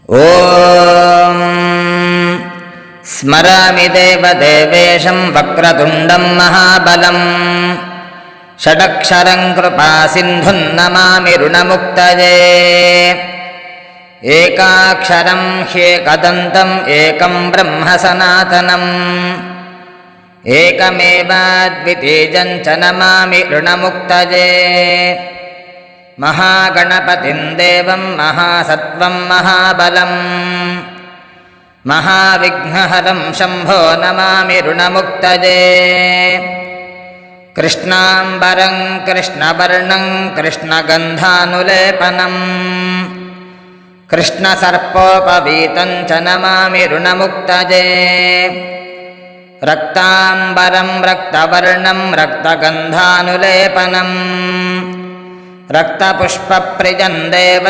ಓಂ ಸ್ಮರಾಮಿ ದೇವದೇವೇಶಂ ವಕ್ರತುಂಡಂ ಮಹಾಬಲಂ ಷಡಕ್ಷರಂ ಕೃಪಾಸಿಂಧುಂ ನಮಾಮಿ ಋಣಮುಕ್ತಯೇ ಏಕಾಕ್ಷರಂ ಹ್ಯೇಕದಂತಂ ಏಕಂ ಬ್ರಹ್ಮ ಸನಾತನಂ ಏಕಮೇವಾದ್ವಿತೀಯಂ ಚ ನಮಾಮಿ ಋಣಮುಕ್ತಯೇ ಮಹಾಗಣಪತಿಂ ದೇವಂ ಮಹಾಸತ್ವಂ ಮಹಾಬಲಂ ಮಹಾವಿಘ್ನಹರಂ ಶಂಭೋ ನಮಾಮಿ ಋಣಮುಕ್ತಯೇ ಕೃಷ್ಣಾಂಬರಂ ಕೃಷ್ಣವರ್ಣಂ ಕೃಷ್ಣಗಂಧಾನುಲೇಪನಂ ಕೃಷ್ಣಸರ್ಪೋಪವೀತಂ ಚ ನಮಾಮಿ ಋಣಮುಕ್ತಯೇ ರಕ್ತಾಂಬರಂ ರಕ್ತವರ್ಣಂ ರಕ್ತಗಂಧಾನುಲೇಪನಂ ರಕ್ತಪುಷ್ಪಪ್ರಿಯಂ ದೇವಂ